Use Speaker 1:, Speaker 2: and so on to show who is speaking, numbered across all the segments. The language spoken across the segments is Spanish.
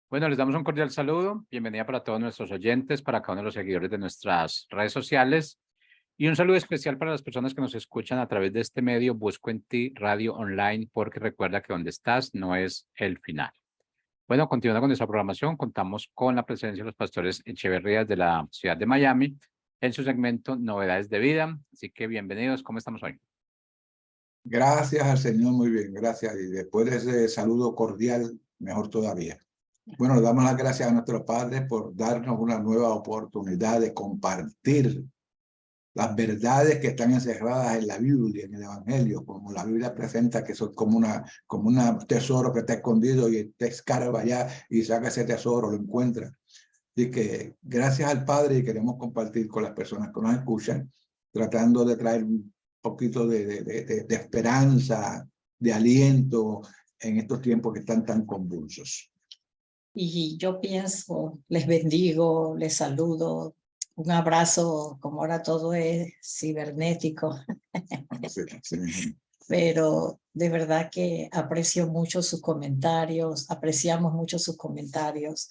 Speaker 1: Bueno, les damos un cordial saludo. Bienvenida para todos nuestros oyentes, para cada uno de los seguidores de nuestras redes sociales. Y un saludo especial para las personas que nos escuchan a través de este medio, Busco en Ti Radio Online, porque recuerda que donde estás no es el final. Bueno, continuando con nuestra programación, contamos con la presencia de los pastores Echeverrías de la ciudad de Miami en su segmento Novedades de Vida. Así que bienvenidos. ¿Cómo estamos hoy?
Speaker 2: Gracias al Señor, muy bien, gracias. Y después de ese saludo cordial, mejor todavía. Bueno, le damos las gracias a nuestros padres por darnos una nueva oportunidad de compartir las verdades que están encerradas en la Biblia, en el Evangelio, como la Biblia presenta que son como un tesoro que está escondido y te escarba allá y saca ese tesoro, lo encuentra. Así que gracias al Padre y queremos compartir con las personas que nos escuchan, tratando de traer un poquito de esperanza, de aliento en estos tiempos que están tan convulsos.
Speaker 3: Y yo pienso, les bendigo, les saludo, un abrazo, como ahora todo es cibernético,
Speaker 2: Sí, sí.
Speaker 3: pero de verdad que aprecio mucho sus comentarios, apreciamos mucho sus comentarios,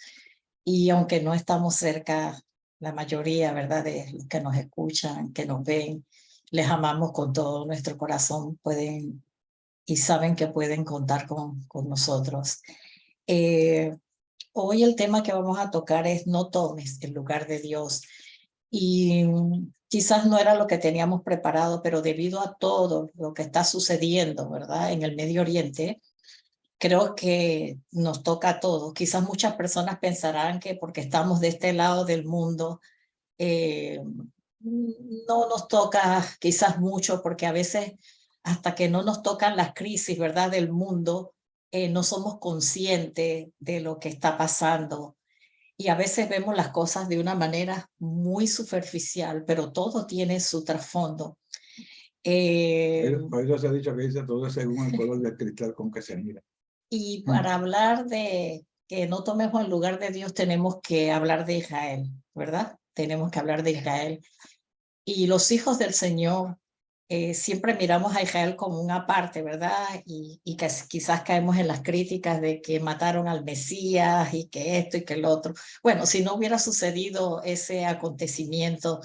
Speaker 3: y aunque no estamos cerca, la mayoría, ¿verdad?, de los que nos escuchan, que nos ven, les amamos con todo nuestro corazón, pueden y saben que pueden contar con nosotros. Hoy el tema que vamos a tocar es no tomes el lugar de Dios. Y quizás no era lo que teníamos preparado, pero debido a todo lo que está sucediendo, ¿verdad?, en el Medio Oriente, creo que nos toca a todos. Quizás muchas personas pensarán que porque estamos de este lado del mundo, no nos toca quizás mucho, porque a veces hasta que no nos tocan las crisis, ¿verdad?, del mundo, no somos conscientes de lo que está pasando. Y a veces vemos las cosas de una manera muy superficial, pero todo tiene su trasfondo.
Speaker 2: Por eso se ha dicho que dice todo según el color del cristal con que se mira.
Speaker 3: Y para hablar de que no tomemos el lugar de Dios, tenemos que hablar de Israel, ¿verdad? Tenemos que hablar de Israel. Y los hijos del Señor, siempre miramos a Israel como una parte, ¿verdad? Y que quizás caemos en las críticas de que mataron al Mesías y que esto y que el otro. Bueno, si no hubiera sucedido ese acontecimiento,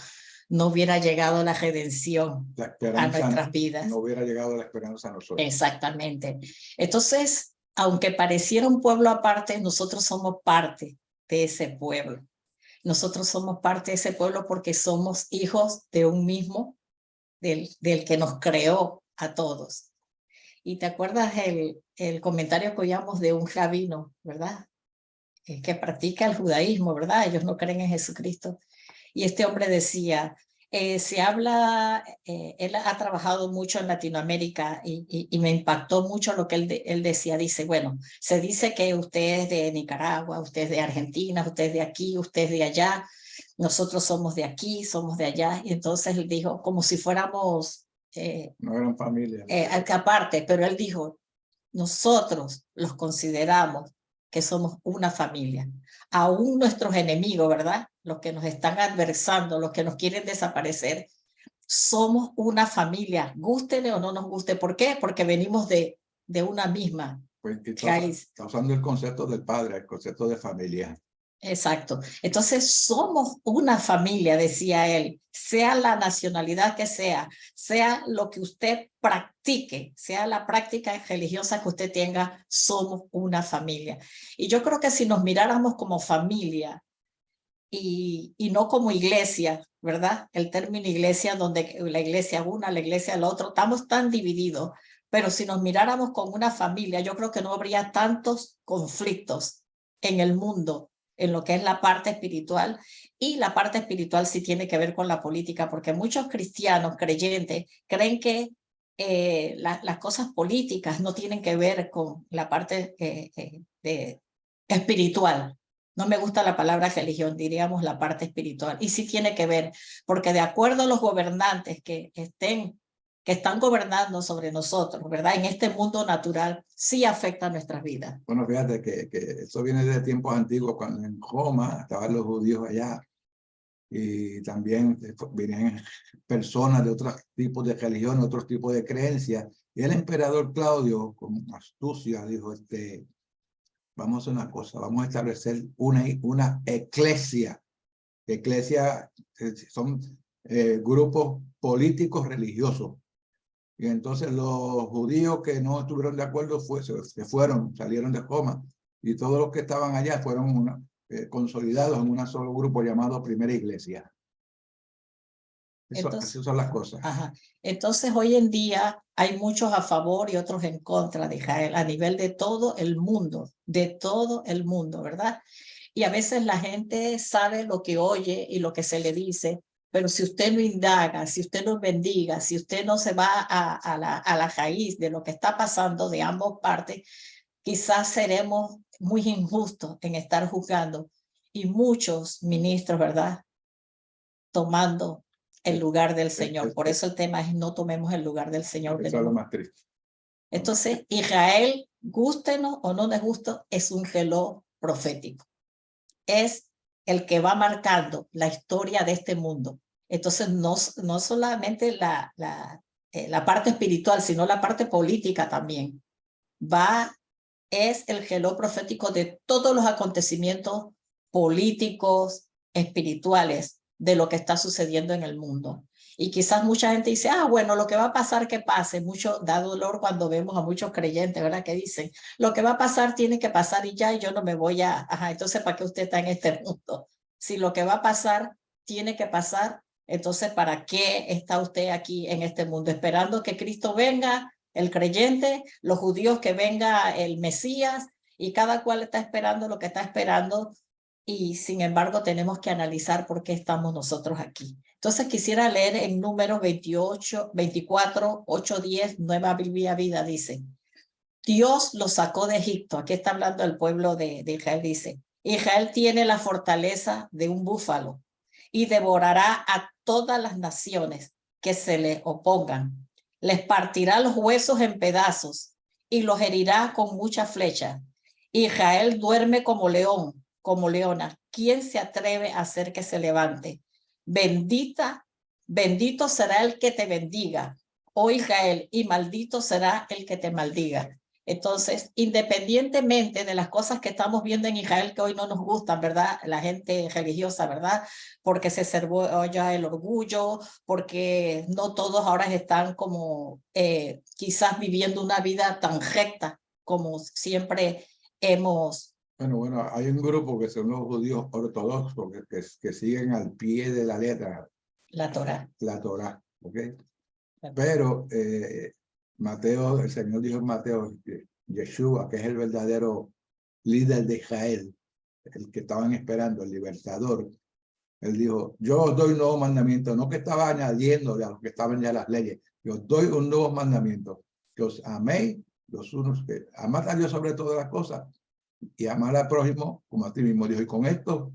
Speaker 3: no hubiera llegado la redención a nuestras vidas.
Speaker 2: No hubiera llegado la esperanza a nosotros.
Speaker 3: Exactamente. Entonces, aunque pareciera un pueblo aparte, nosotros somos parte de ese pueblo. Nosotros somos parte de ese pueblo porque somos hijos de un mismo, del que nos creó a todos. Y te acuerdas el comentario que oíamos de un rabino, ¿verdad? Que practica el judaísmo, ¿verdad? Ellos no creen en Jesucristo. Y este hombre decía, se habla, él ha trabajado mucho en Latinoamérica y me impactó mucho lo que él decía. Dice, bueno, se dice que usted es de Nicaragua, usted es de Argentina, usted es de aquí, usted es de allá, nosotros somos de aquí, somos de allá. Y entonces él dijo, como si fuéramos
Speaker 2: No eran familia.
Speaker 3: aparte, pero él dijo, nosotros los consideramos que somos una familia. Aún nuestros enemigos, ¿verdad?, los que nos están adversando, los que nos quieren desaparecer, somos una familia, gústele o no nos guste. ¿Por qué? Porque venimos de una misma raíz.
Speaker 2: Está usando el concepto del padre, el concepto de familia.
Speaker 3: Exacto. Entonces somos una familia, decía él, sea la nacionalidad que sea lo que usted practique, sea la práctica religiosa que usted tenga, somos una familia. Y yo creo que si nos miráramos como familia y no como iglesia, ¿verdad? El término iglesia, donde la iglesia una, la iglesia la otra, estamos tan divididos, pero si nos miráramos como una familia, yo creo que no habría tantos conflictos en el mundo, en lo que es la parte espiritual. Y la parte espiritual sí tiene que ver con la política, porque muchos cristianos creyentes creen que las cosas políticas no tienen que ver con la parte espiritual. No me gusta la palabra religión, diríamos la parte espiritual. Y sí tiene que ver, porque de acuerdo a los gobernantes que están gobernando sobre nosotros, ¿verdad?, en este mundo natural, sí afecta a nuestras vidas.
Speaker 2: Bueno, fíjate que eso viene de tiempos antiguos, cuando en Roma estaban los judíos allá, y también vienen personas de otros tipos de religión, otros tipos de creencias, y el emperador Claudio, con astucia, dijo, vamos a hacer una cosa, vamos a establecer una eclesia. Eclesia son grupos políticos religiosos. Y entonces los judíos que no estuvieron de acuerdo se fueron, salieron de Roma. Y todos los que estaban allá fueron consolidados en un solo grupo llamado Primera Iglesia.
Speaker 3: Entonces,
Speaker 2: así son las cosas.
Speaker 3: Ajá. Entonces, hoy en día hay muchos a favor y otros en contra de Israel a nivel de todo el mundo, ¿verdad? Y a veces la gente sabe lo que oye y lo que se le dice, pero si usted no indaga, si usted no bendiga, si usted no se va a la raíz de lo que está pasando de ambas partes, quizás seremos muy injustos en estar juzgando y muchos ministros, ¿verdad? Tomando el lugar del Señor. Por eso el tema es no tomemos el lugar del Señor.
Speaker 2: Eso es lo más triste.
Speaker 3: Entonces, Israel, gústenos o no nos guste, es un reloj profético. Es el que va marcando la historia de este mundo. Entonces, no solamente la parte espiritual, sino la parte política también. Es el reloj profético de todos los acontecimientos políticos, espirituales, de lo que está sucediendo en el mundo. Y quizás mucha gente dice, bueno, lo que va a pasar, que pase. Mucho da dolor cuando vemos a muchos creyentes, ¿verdad? Que dicen, lo que va a pasar tiene que pasar y ya, y yo no me voy a... entonces, ¿para qué usted está en este mundo? Si lo que va a pasar tiene que pasar, entonces, ¿para qué está usted aquí en este mundo? Esperando que Cristo venga, el creyente, los judíos que venga el Mesías, y cada cual está esperando lo que está esperando. Y sin embargo tenemos que analizar por qué estamos nosotros aquí. Entonces quisiera leer en Números 24, 8, 10, Nueva Biblia Vida, dice, Dios los sacó de Egipto. Aquí está hablando el pueblo de Israel, dice, Israel tiene la fortaleza de un búfalo y devorará a todas las naciones que se le opongan. Les partirá los huesos en pedazos y los herirá con muchas flechas. Israel duerme como león, como leona. ¿Quién se atreve a hacer que se levante? Bendito será el que te bendiga, oh Israel, y maldito será el que te maldiga. Entonces, independientemente de las cosas que estamos viendo en Israel que hoy no nos gustan, ¿verdad? La gente religiosa, ¿verdad? Porque se cerró ya el orgullo, porque no todos ahora están como quizás viviendo una vida tan recta como siempre hemos.
Speaker 2: Bueno, hay un grupo que son los judíos ortodoxos que siguen al pie de la letra.
Speaker 3: La Torá.
Speaker 2: La Torá, ¿ok? Pero Mateo, el Señor dijo en Mateo, Yeshua, que es el verdadero líder de Israel, el que estaban esperando, el libertador, él dijo, yo os doy un nuevo mandamiento, no que estaba añadiéndole a los que estaban ya las leyes, yo os doy un nuevo mandamiento, que os améis los unos, que amad a Dios sobre todas las cosas y amar al prójimo como a ti mismo. Dijo, y con estos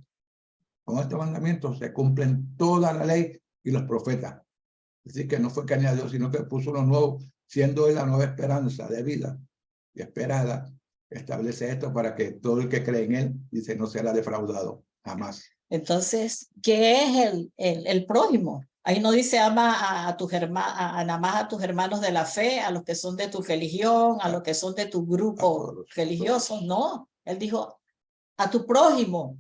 Speaker 2: mandamientos se cumplen toda la ley y los profetas. Es decir, que no fue que añadió, sino que puso uno nuevo, siendo él la nueva esperanza de vida y esperada. Establece esto para que todo el que cree en él, dice, no será defraudado, jamás.
Speaker 3: Entonces, ¿qué es el prójimo? Ahí no dice ama a tus hermanos, nada más a tus hermanos de la fe, a los que son de tu religión, a los que son de tu grupo religioso. No, él dijo a tu prójimo.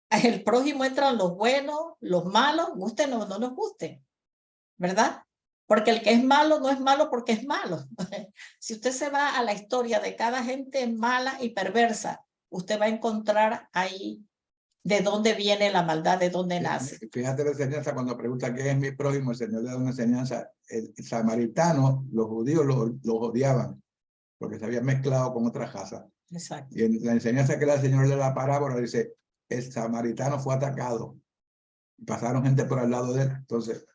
Speaker 3: El prójimo entran los buenos, los malos, gusten o no nos gusten, ¿verdad? Porque el que es malo no es malo porque es malo. Si usted se va a la historia de cada gente mala y perversa, usted va a encontrar ahí de dónde viene la maldad, de dónde nace.
Speaker 2: Fíjate la enseñanza cuando pregunta qué es mi prójimo, el Señor le da una enseñanza. El samaritano, los judíos los odiaban porque se habían mezclado con otras razas.
Speaker 3: Exacto.
Speaker 2: Y en la enseñanza que el Señor le da la parábola dice, el samaritano fue atacado. Pasaron gente por al lado de él. Entonces,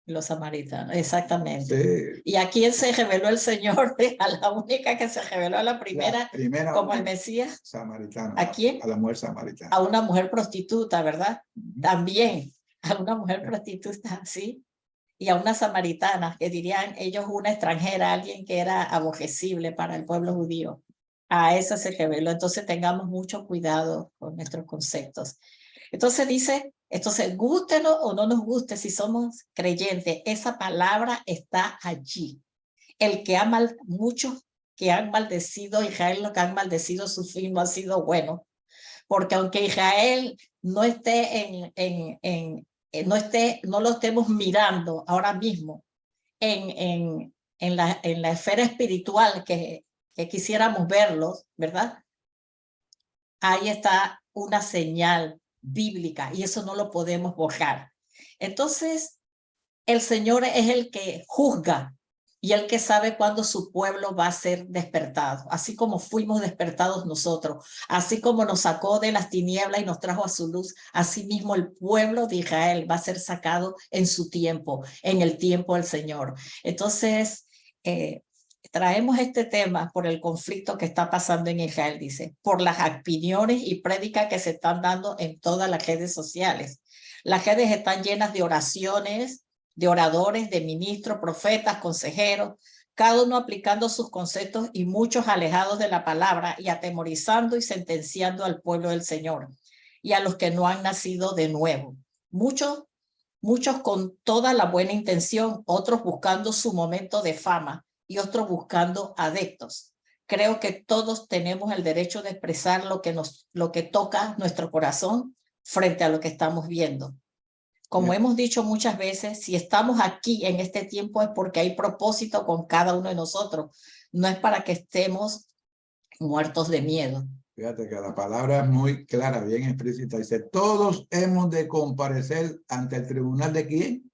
Speaker 3: los samaritanos, exactamente.
Speaker 2: Sí.
Speaker 3: ¿Y a quién se reveló el Señor? A la única que se reveló a la primera como el Mesías.
Speaker 2: Samaritana.
Speaker 3: ¿A quién?
Speaker 2: A la mujer samaritana.
Speaker 3: A una mujer prostituta, ¿verdad? También a una mujer prostituta, sí. Y a una samaritana, que dirían ellos una extranjera, alguien que era aborrecible para el pueblo judío. A esa se reveló. Entonces tengamos mucho cuidado con nuestros conceptos. Entonces dice, gústenos o no nos guste si somos creyentes, esa palabra está allí. El que ama mucho que han maldecido a Israel, lo que han maldecido su fin no ha sido bueno. Porque aunque Israel no esté no lo estemos mirando ahora mismo en la esfera espiritual que quisiéramos verlos, ¿verdad? Ahí está una señal bíblica y eso no lo podemos borrar. Entonces, el Señor es el que juzga y el que sabe cuándo su pueblo va a ser despertado, así como fuimos despertados nosotros, así como nos sacó de las tinieblas y nos trajo a su luz, así mismo el pueblo de Israel va a ser sacado en su tiempo, en el tiempo del Señor. Entonces, traemos este tema por el conflicto que está pasando en Israel, dice, por las opiniones y prédicas que se están dando en todas las redes sociales. Las redes están llenas de oraciones, de oradores, de ministros, profetas, consejeros, cada uno aplicando sus conceptos y muchos alejados de la palabra y atemorizando y sentenciando al pueblo del Señor y a los que no han nacido de nuevo. Muchos con toda la buena intención, otros buscando su momento de fama y otros buscando adeptos. Creo que todos tenemos el derecho de expresar lo que toca nuestro corazón frente a lo que estamos viendo. Como hemos dicho muchas veces, si estamos aquí en este tiempo es porque hay propósito con cada uno de nosotros. No es para que estemos muertos de miedo.
Speaker 2: Fíjate que la palabra es muy clara, bien explícita. Dice, todos hemos de comparecer ante el tribunal de ¿quién?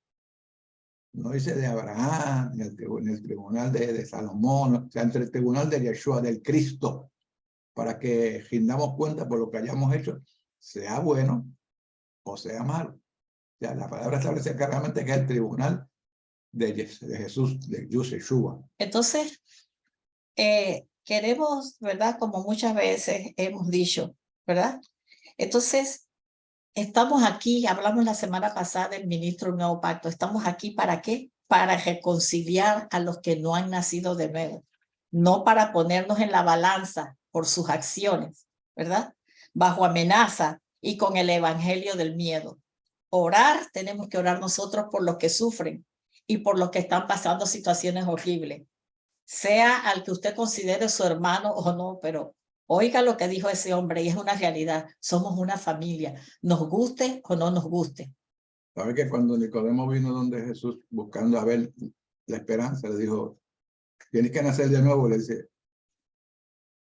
Speaker 2: No dice de Abraham, ni el tribunal de Salomón, o sea, ante el tribunal de Yeshua, del Cristo, para que rindamos cuenta por lo que hayamos hecho, sea bueno o sea malo. O sea, la palabra establece claramente que es el tribunal de Jesús, de Yeshua.
Speaker 3: Entonces, queremos, ¿verdad? Como muchas veces hemos dicho, ¿verdad? Entonces, estamos aquí, hablamos la semana pasada del ministro del Nuevo Pacto, estamos aquí ¿para qué? Para reconciliar a los que no han nacido de nuevo, no para ponernos en la balanza por sus acciones, ¿verdad? Bajo amenaza y con el evangelio del miedo. Orar, tenemos que orar nosotros por los que sufren y por los que están pasando situaciones horribles, sea al que usted considere su hermano o no, pero oiga lo que dijo ese hombre y es una realidad. Somos una familia, nos guste o no nos guste.
Speaker 2: ¿Sabe que cuando Nicodemo vino donde Jesús buscando a ver la esperanza, le dijo, tienes que nacer de nuevo? Le dice,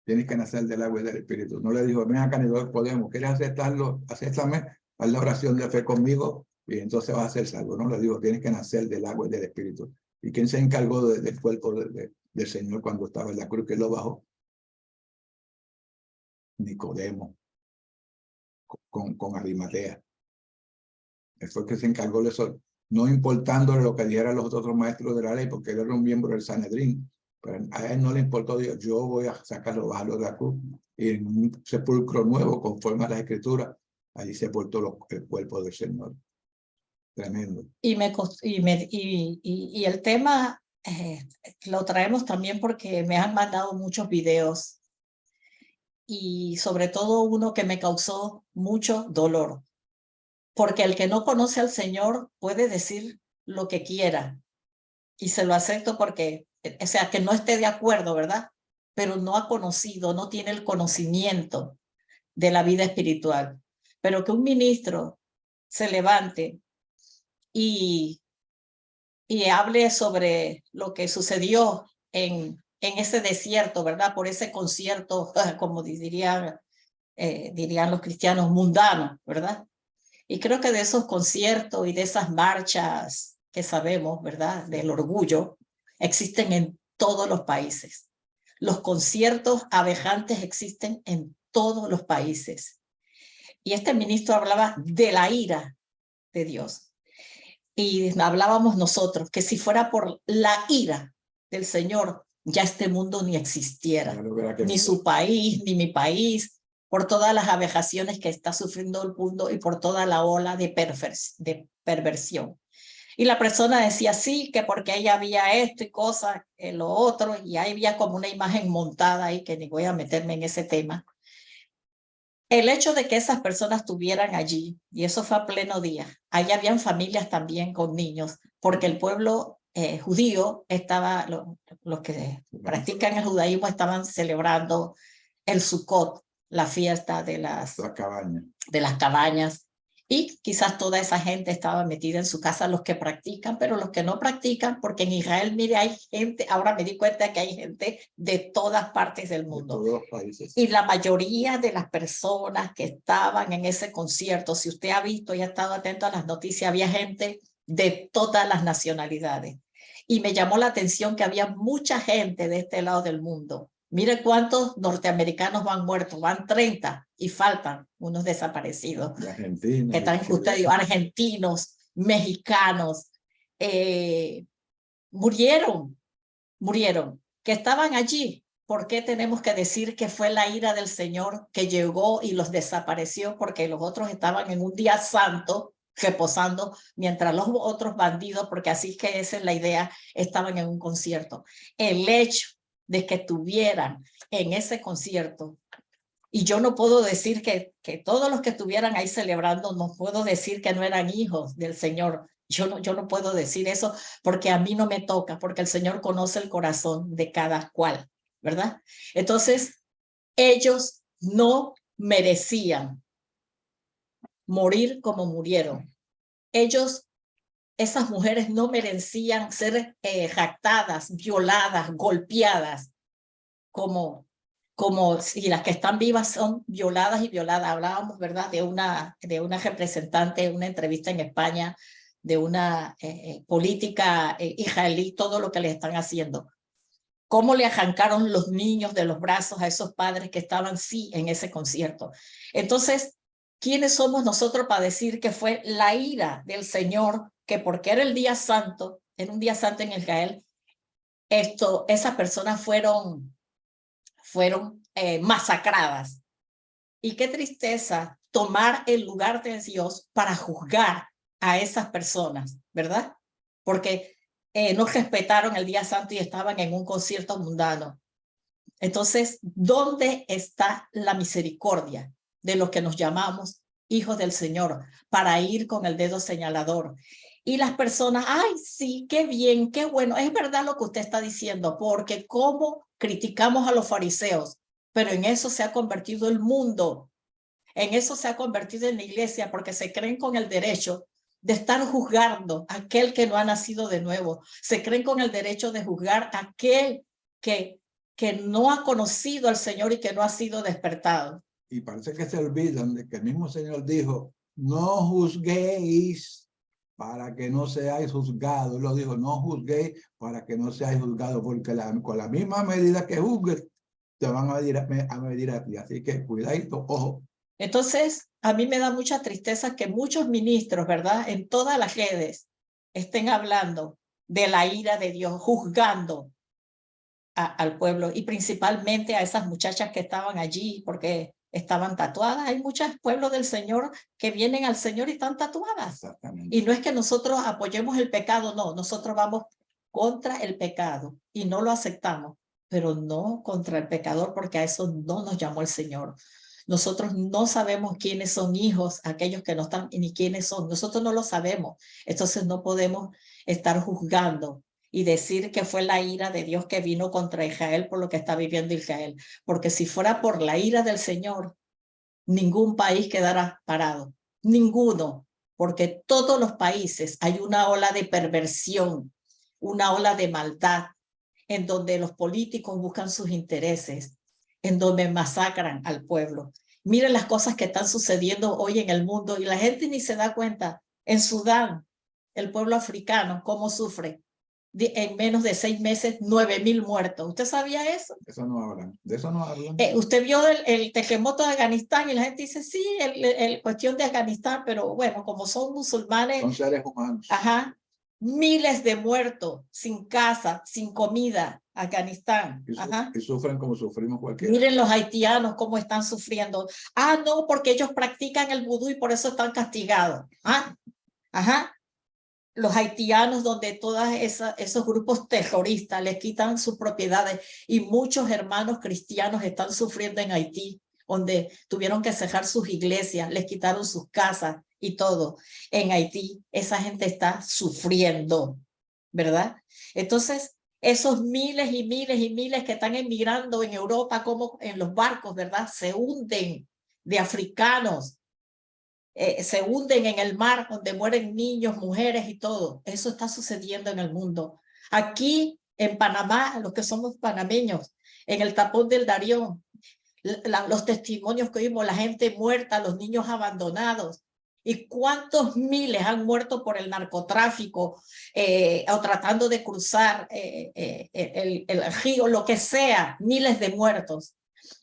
Speaker 2: tienes que nacer del agua y del espíritu. No le dijo, ven acá, ni podemos, ¿quieres aceptarlo? Acéptame, haz la oración de fe conmigo y entonces vas a ser salvo. No le digo, tienes que nacer del agua y del espíritu. ¿Y quién se encargó del cuerpo del Señor cuando estaba en la cruz, que lo bajó? Nicodemo, con Arimatea. Él fue el que se encargó de eso, no importándole lo que dijeran los otros maestros de la ley, porque él era un miembro del Sanedrín. Pero a él no le importó, dijo, yo voy a sacarlo, bajarlo de la cruz. Y en un sepulcro nuevo, conforme a las escrituras, allí sepultó el cuerpo del Señor. Tremendo.
Speaker 3: Y el tema lo traemos también porque me han mandado muchos videos y sobre todo uno que me causó mucho dolor. Porque el que no conoce al Señor puede decir lo que quiera y se lo acepto porque, o sea, que no esté de acuerdo, ¿verdad? Pero no ha conocido, no tiene el conocimiento de la vida espiritual. Pero que un ministro se levante y hable sobre lo que sucedió en ese desierto, ¿verdad? Por ese concierto, como dirían los cristianos, mundano, ¿verdad? Y creo que de esos conciertos y de esas marchas que sabemos, ¿verdad? Del orgullo, existen en todos los países. Los conciertos abejantes existen en todos los países. Y este ministro hablaba de la ira de Dios. Y hablábamos nosotros que si fuera por la ira del Señor, ya este mundo ni existiera. Ni su país, ni mi país, por todas las abejaciones que está sufriendo el mundo y por toda la ola de perversión. Y la persona decía sí, que porque ella había esto y cosas, lo otro, y ahí había como una imagen montada ahí, que ni voy a meterme en ese tema. El hecho de que esas personas estuvieran allí, y eso fue a pleno día, allá habían familias también con niños, porque el pueblo judío, los que practican el judaísmo estaban celebrando el Sukkot, la fiesta de las cabañas, y quizás toda esa gente estaba metida en su casa, los que practican, pero los que no practican, porque en Israel, mire, hay gente, ahora me di cuenta que hay gente de todas partes del mundo.
Speaker 2: De todos los países.
Speaker 3: Y la mayoría de las personas que estaban en ese concierto, si usted ha visto y ha estado atento a las noticias, había gente de todas las nacionalidades. Y me llamó la atención que había mucha gente de este lado del mundo. Mire cuántos norteamericanos van muertos, van 30 y faltan unos desaparecidos.
Speaker 2: Argentinos,
Speaker 3: que están argentinos, mexicanos, murieron, que estaban allí. ¿Por qué tenemos que decir que fue la ira del Señor que llegó y los desapareció? Porque los otros estaban en un día santo reposando, mientras los otros bandidos, porque así que esa es la idea, estaban en un concierto. El hecho de que estuvieran en ese concierto, y yo no puedo decir que todos los que estuvieran ahí celebrando, no puedo decir que no eran hijos del Señor. Yo no puedo decir eso porque a mí no me toca, porque el Señor conoce el corazón de cada cual, ¿verdad? Entonces, ellos no merecían morir como murieron. Esas mujeres no merecían ser jactadas, violadas, golpeadas, como si las que están vivas son violadas y violadas. Hablábamos, ¿verdad?, de una representante en una entrevista en España, de una política israelí, todo lo que le están haciendo. Cómo le arrancaron los niños de los brazos a esos padres que estaban, sí, en ese concierto. Entonces, ¿quiénes somos nosotros para decir que fue la ira del Señor, que porque era el día santo, en un día santo en Israel, esas personas fueron masacradas? Y qué tristeza tomar el lugar de Dios para juzgar a esas personas, ¿verdad? Porque no respetaron el día santo y estaban en un concierto mundano. Entonces, ¿dónde está la misericordia de los que nos llamamos hijos del Señor para ir con el dedo señalador? Y las personas, ay, sí, qué bien, qué bueno. Es verdad lo que usted está diciendo, porque cómo criticamos a los fariseos, pero en eso se ha convertido el mundo. En eso se ha convertido en la iglesia, porque se creen con el derecho de estar juzgando a aquel que no ha nacido de nuevo. Se creen con el derecho de juzgar a aquel que no ha conocido al Señor y que no ha sido despertado.
Speaker 2: Y parece que se olvidan de que el mismo Señor dijo, no juzguéis para que no seáis juzgados. Él lo dijo, no juzguéis para que no seáis juzgados, porque con la misma medida que juzgues, te van a medir a ti. Así que cuidadito, ojo.
Speaker 3: Entonces, a mí me da mucha tristeza que muchos ministros, ¿verdad?, en todas las redes estén hablando de la ira de Dios, juzgando al pueblo y principalmente a esas muchachas que estaban allí porque estaban tatuadas. Hay muchos pueblos del Señor que vienen al Señor y están tatuadas. Y no es que nosotros apoyemos el pecado, no, nosotros vamos contra el pecado y no lo aceptamos, pero no contra el pecador, porque a eso no nos llamó el Señor. Nosotros no sabemos quiénes son hijos, aquellos que no están, ni quiénes son. Nosotros no lo sabemos. Entonces no podemos estar juzgando y decir que fue la ira de Dios que vino contra Israel por lo que está viviendo Israel. Porque si fuera por la ira del Señor, ningún país quedará parado. Ninguno. Porque todos los países hay una ola de perversión, una ola de maldad, en donde los políticos buscan sus intereses, en donde masacran al pueblo. Miren las cosas que están sucediendo hoy en el mundo y la gente ni se da cuenta. En Sudán, el pueblo africano, ¿cómo sufre? En menos de 6 meses, 9,000 muertos. ¿Usted sabía eso?
Speaker 2: Eso no hablan. De eso no hablan.
Speaker 3: Usted vio el terremoto de Afganistán y la gente dice, sí, el cuestión de Afganistán, pero bueno, como son musulmanes.
Speaker 2: Son seres humanos.
Speaker 3: Ajá. Miles de muertos, sin casa, sin comida, Afganistán.
Speaker 2: Y sufren como sufrimos cualquiera.
Speaker 3: Miren los haitianos cómo están sufriendo. Ah, no, porque ellos practican el vudú y por eso están castigados. ¿Ah? Ajá. Los haitianos, donde todos esos grupos terroristas les quitan sus propiedades y muchos hermanos cristianos están sufriendo en Haití, donde tuvieron que cerrar sus iglesias, les quitaron sus casas y todo. En Haití, esa gente está sufriendo, ¿verdad? Entonces, esos miles y miles y miles que están emigrando en Europa, como en los barcos, ¿verdad? Se hunden de africanos, se hunden en el mar, donde mueren niños, mujeres y todo. Eso está sucediendo en el mundo. Aquí en Panamá, los que somos panameños, en el tapón del Darién, los testimonios que oímos, la gente muerta, los niños abandonados. ¿Y cuántos miles han muerto por el narcotráfico o tratando de cruzar el río, lo que sea? Miles de muertos.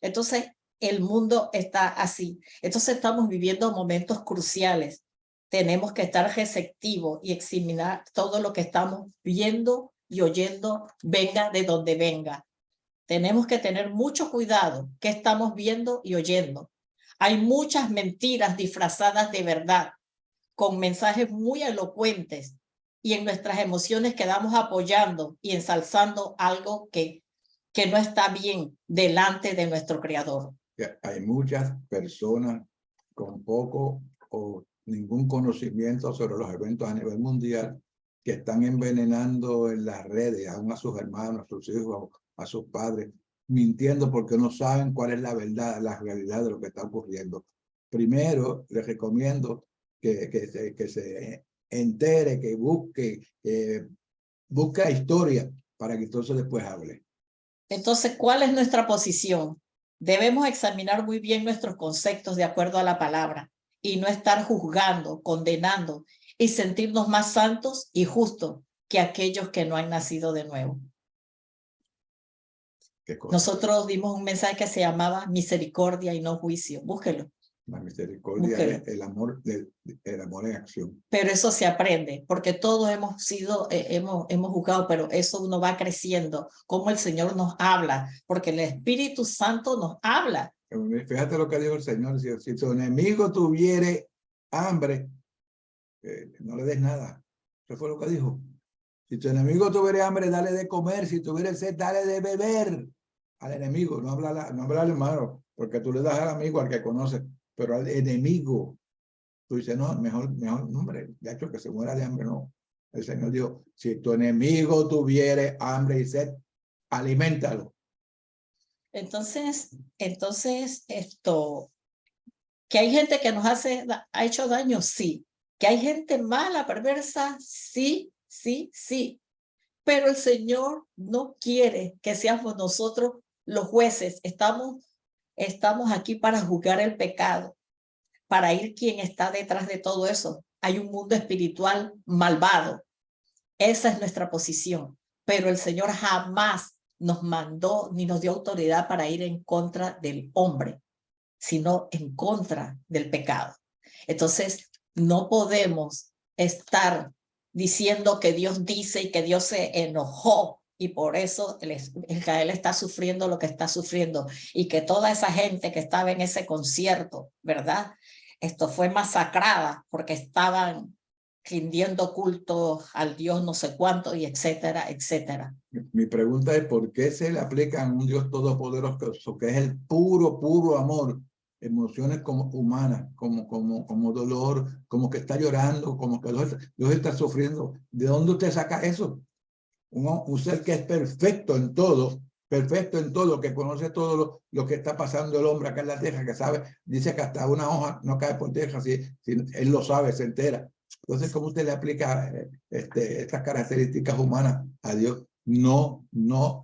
Speaker 3: Entonces, el mundo está así. Entonces, estamos viviendo momentos cruciales. Tenemos que estar receptivos y examinar todo lo que estamos viendo y oyendo, venga de donde venga. Tenemos que tener mucho cuidado qué estamos viendo y oyendo. Hay muchas mentiras disfrazadas de verdad, con mensajes muy elocuentes, y en nuestras emociones quedamos apoyando y ensalzando algo que no está bien delante de nuestro Creador.
Speaker 2: Hay muchas personas con poco o ningún conocimiento sobre los eventos a nivel mundial que están envenenando en las redes, aún a sus hermanos, a sus hijos, a sus padres, mintiendo porque no saben cuál es la verdad, la realidad de lo que está ocurriendo. Primero, les recomiendo que se entere, que busque la historia para que entonces después hable.
Speaker 3: Entonces, ¿cuál es nuestra posición? Debemos examinar muy bien nuestros conceptos de acuerdo a la palabra y no estar juzgando, condenando y sentirnos más santos y justos que aquellos que no han nacido de nuevo. Nosotros dimos un mensaje que se llamaba misericordia y no juicio. Búsquelo.
Speaker 2: La misericordia es el amor en acción.
Speaker 3: Pero eso se aprende, porque todos hemos sido, hemos juzgado, pero eso uno va creciendo, como el Señor nos habla, porque el Espíritu Santo nos habla.
Speaker 2: Fíjate lo que dijo el Señor: si tu enemigo tuviere hambre, no le des nada. Eso fue lo que dijo. Si tu enemigo tuviera hambre, dale de comer. Si tuviera sed, dale de beber. Al enemigo, no habla al hermano, porque tú le das al amigo, al que conoce, pero al enemigo. Tú dices, no, mejor, hombre, de hecho que se muera de hambre, no. El Señor dijo, si tu enemigo tuviere hambre y sed, aliméntalo.
Speaker 3: Entonces que hay gente que nos ha hecho daño, sí. Que hay gente mala, perversa, sí. Pero el Señor no quiere que seamos nosotros los jueces. Estamos aquí para juzgar el pecado, para ir quien está detrás de todo eso. Hay un mundo espiritual malvado. Esa es nuestra posición. Pero el Señor jamás nos mandó ni nos dio autoridad para ir en contra del hombre, sino en contra del pecado. Entonces, no podemos estar diciendo que Dios dice y que Dios se enojó y por eso Israel está sufriendo lo que está sufriendo, y que toda esa gente que estaba en ese concierto, ¿verdad? Esto fue masacrada porque estaban rindiendo culto al Dios no sé cuánto, y etcétera, etcétera.
Speaker 2: Mi pregunta es, ¿por qué se le aplica a un Dios todopoderoso, que es el puro amor, emociones como humanas, como dolor, como que está llorando, como que Dios está sufriendo? ¿De dónde usted saca eso? Un ser que es perfecto en todo, que conoce todo lo que está pasando el hombre acá en la tierra, que sabe, dice que hasta una hoja no cae por tierra, si él lo sabe, se entera. Entonces, ¿cómo usted le aplica estas características humanas a Dios? No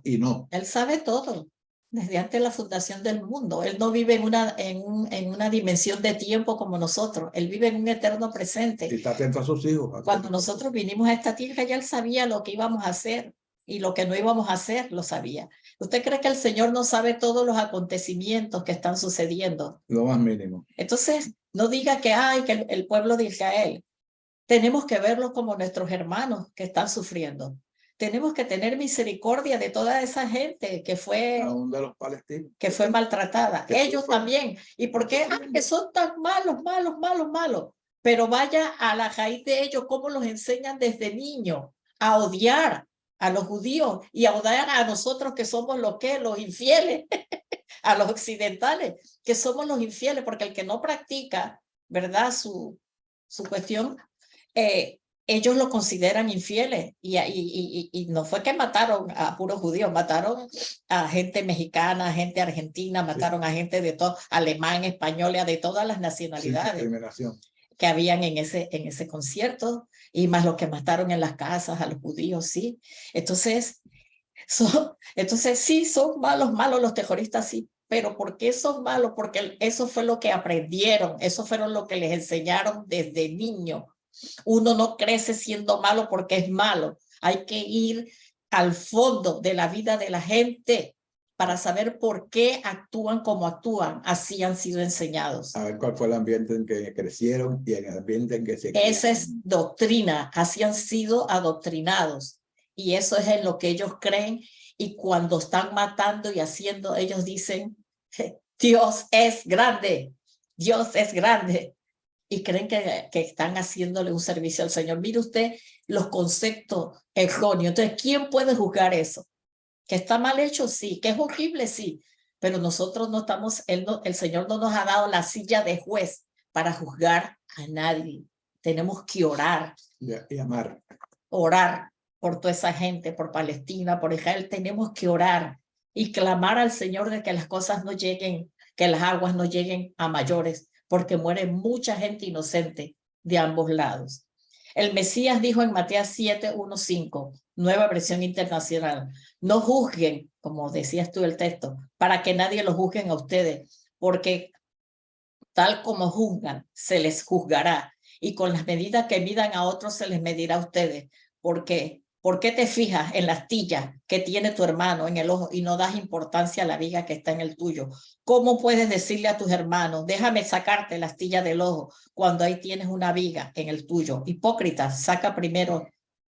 Speaker 2: y no.
Speaker 3: Él sabe todo. Desde antes de la fundación del mundo. Él no vive en una dimensión de tiempo como nosotros. Él vive en un eterno presente.
Speaker 2: Y está atento a sus hijos.
Speaker 3: Cuando nosotros vinimos a esta tierra, ya él sabía lo que íbamos a hacer y lo que no íbamos a hacer, lo sabía. ¿Usted cree que el Señor no sabe todos los acontecimientos que están sucediendo?
Speaker 2: Lo más mínimo.
Speaker 3: Entonces, no diga que el pueblo de Israel. Tenemos que verlo como nuestros hermanos que están sufriendo. Tenemos que tener misericordia de toda esa gente que fue,
Speaker 2: aún de los palestinos,
Speaker 3: que fue maltratada. Ellos también. ¿Y por qué? Que son tan malos. Pero vaya a la raíz de ellos, cómo los enseñan desde niños a odiar a los judíos y a odiar a nosotros que somos los infieles, a los occidentales, que somos los infieles, porque el que no practica, ¿verdad? Su cuestión, ellos lo consideran infieles y no fue que mataron a puros judíos, mataron a gente mexicana, gente argentina, mataron a gente de todo, alemán, español, de todas las nacionalidades que habían en ese concierto, y más los que mataron en las casas a los judíos, sí. Entonces sí, son malos los terroristas, sí. Pero ¿por qué son malos? Porque eso fue lo que aprendieron, eso fueron lo que les enseñaron desde niño. Uno no crece siendo malo porque es malo. Hay que ir al fondo de la vida de la gente para saber por qué actúan como actúan. Así han sido enseñados.
Speaker 2: A ver cuál fue el ambiente en que crecieron y el ambiente en que se criaron.
Speaker 3: Esa es doctrina, así han sido adoctrinados. Y eso es en lo que ellos creen. Y cuando están matando y haciendo, ellos dicen, Dios es grande, Dios es grande. Y creen que están haciéndole un servicio al Señor. Mire usted los conceptos erróneos. Entonces, ¿quién puede juzgar eso? ¿Que está mal hecho? Sí. ¿Que es horrible? Sí. Pero nosotros no estamos, el Señor no nos ha dado la silla de juez para juzgar a nadie. Tenemos que orar.
Speaker 2: Y amar.
Speaker 3: Orar por toda esa gente, por Palestina, por Israel. Tenemos que orar y clamar al Señor de que las cosas no lleguen, que las aguas no lleguen a mayores, porque muere mucha gente inocente de ambos lados. El Mesías dijo en Mateo 7:1-5, nueva versión internacional, no juzguen, como decías tú el texto, para que nadie los juzguen a ustedes, porque tal como juzgan, se les juzgará, y con las medidas que midan a otros se les medirá a ustedes. Porque ¿por qué te fijas en la astilla que tiene tu hermano en el ojo y no das importancia a la viga que está en el tuyo? ¿Cómo puedes decirle a tus hermanos, déjame sacarte la astilla del ojo cuando ahí tienes una viga en el tuyo? Hipócrita, saca primero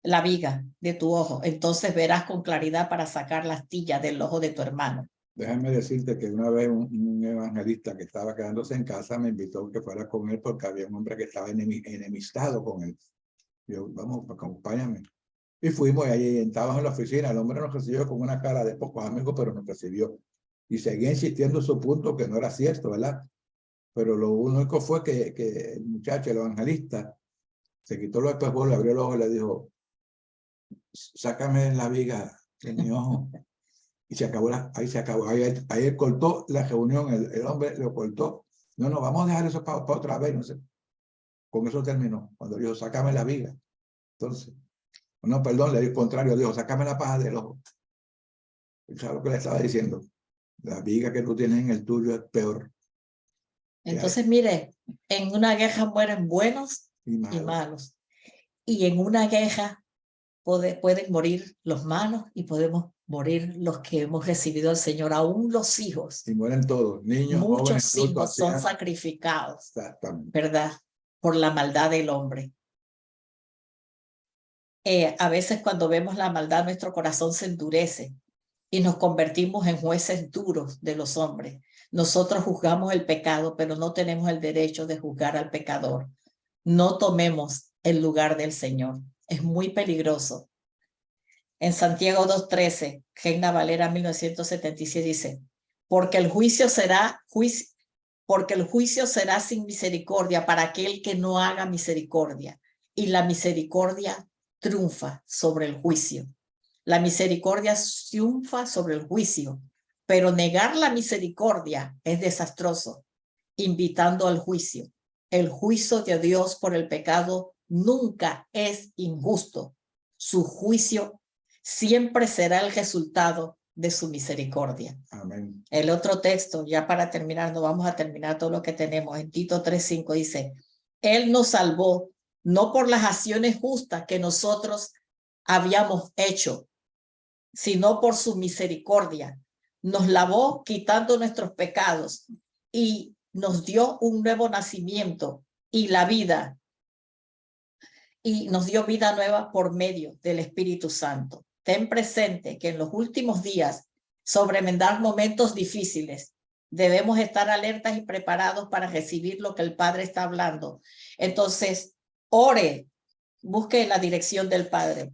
Speaker 3: la viga de tu ojo, entonces verás con claridad para sacar la astilla del ojo de tu hermano.
Speaker 2: Déjame decirte que una vez un evangelista que estaba quedándose en casa me invitó a que fuera con él porque había un hombre que estaba enemistado con él. Yo, vamos, acompáñame. Y fuimos y ahí estábamos en la oficina. El hombre nos recibió con una cara de pocos amigos, pero nos recibió. Y seguía insistiendo en su punto que no era cierto, ¿verdad? Pero lo único fue que el muchacho, el evangelista, se quitó los espejuelos, le abrió los ojos y le dijo, sácame la viga de mi ojo. Y se acabó, ahí se acabó. Ahí él cortó la reunión, el hombre lo cortó. No, vamos a dejar eso para otra vez, no sé. Con eso terminó. Cuando dijo, sácame la viga. Entonces, no, perdón, le dio el contrario, dijo, sácame la paja del ojo. ¿Sabes lo que le estaba diciendo? La viga que tú tienes en el tuyo es peor.
Speaker 3: Entonces, mire, en una guerra mueren buenos y malos. Y en una guerra pueden morir los malos y podemos morir los que hemos recibido al Señor, aún los hijos.
Speaker 2: Y mueren todos, niños,
Speaker 3: muchos
Speaker 2: jóvenes,
Speaker 3: hijos
Speaker 2: adultos,
Speaker 3: son sacrificados,
Speaker 2: exactamente,
Speaker 3: ¿verdad? Por la maldad del hombre. A veces cuando vemos la maldad, nuestro corazón se endurece y nos convertimos en jueces duros de los hombres. Nosotros juzgamos el pecado, pero no tenemos el derecho de juzgar al pecador. No tomemos el lugar del Señor. Es muy peligroso. En Santiago 2:13, Reina Valera 1977 dice, porque el juicio será sin misericordia para aquel que no haga misericordia, y la misericordia triunfa sobre el juicio. La misericordia triunfa sobre el juicio, pero negar la misericordia es desastroso, invitando al juicio. El juicio de Dios por el pecado nunca es injusto. Su juicio siempre será el resultado de su misericordia.
Speaker 2: Amén.
Speaker 3: El otro texto, ya para terminar, no vamos a terminar todo lo que tenemos. En Tito 3:5 dice, Él nos salvó no por las acciones justas que nosotros habíamos hecho, sino por su misericordia. Nos lavó quitando nuestros pecados y nos dio un nuevo nacimiento y la vida. Y nos dio vida nueva por medio del Espíritu Santo. Ten presente que en los últimos días sobrevendrán momentos difíciles. Debemos estar alertas y preparados para recibir lo que el Padre está hablando. Entonces, ore, busque la dirección del Padre.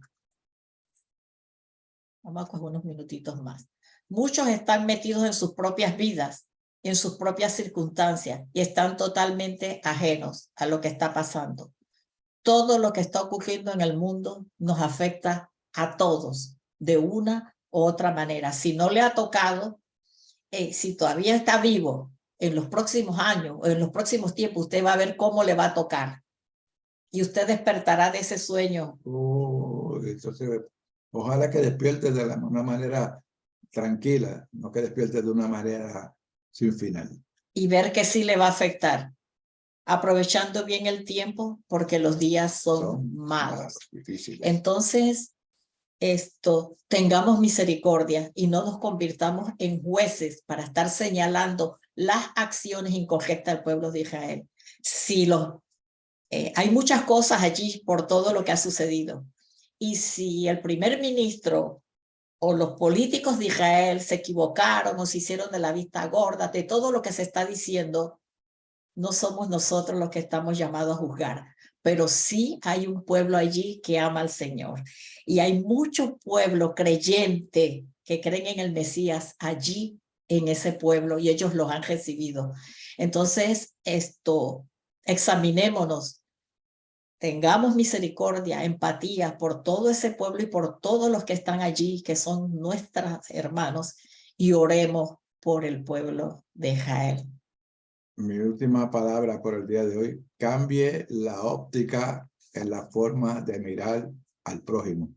Speaker 3: Vamos a coger unos minutitos más. Muchos están metidos en sus propias vidas, en sus propias circunstancias y están totalmente ajenos a lo que está pasando. todo lo que está ocurriendo en el mundo nos afecta a todos de una u otra manera. Si no le ha tocado, si todavía está vivo en los próximos años o en los próximos tiempos, usted va a ver cómo le va a tocar. Y usted despertará de ese sueño.
Speaker 2: Entonces, ojalá que despierte de una manera tranquila, no que despierte de una manera sin final.
Speaker 3: Y ver que sí le va a afectar. Aprovechando bien el tiempo, porque los días son malos.
Speaker 2: Difíciles.
Speaker 3: Entonces, tengamos misericordia y no nos convirtamos en jueces para estar señalando las acciones incorrectas del pueblo de Israel. Si hay muchas cosas allí por todo lo que ha sucedido. Y si el primer ministro o los políticos de Israel se equivocaron o se hicieron de la vista gorda de todo lo que se está diciendo, no somos nosotros los que estamos llamados a juzgar, pero sí hay un pueblo allí que ama al Señor. Y hay mucho pueblo creyente que creen en el Mesías allí en ese pueblo y ellos los han recibido. Entonces, examinémonos, tengamos misericordia, empatía por todo ese pueblo y por todos los que están allí, que son nuestros hermanos, y oremos por el pueblo de Israel.
Speaker 2: Mi última palabra por el día de hoy: cambie la óptica en la forma de mirar al prójimo.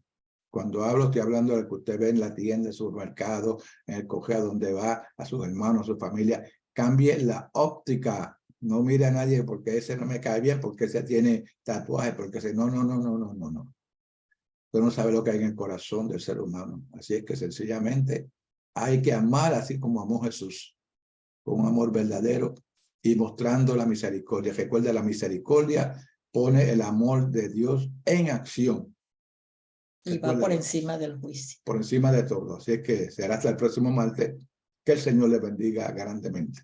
Speaker 2: Cuando hablo, estoy hablando de lo que usted ve en la tienda, en su mercado, en el cojeo donde va, a sus hermanos, a su familia. Cambie la óptica. No mire a nadie porque ese no me cae bien, porque ese tiene tatuaje, porque ese no. Usted no sabe lo que hay en el corazón del ser humano. Así es que sencillamente hay que amar así como amó Jesús, con un amor verdadero y mostrando la misericordia. Recuerda, la misericordia pone el amor de Dios en acción.
Speaker 3: Y va por encima del juicio.
Speaker 2: Por encima de todo. Así es que será hasta el próximo martes. Que el Señor le bendiga grandemente.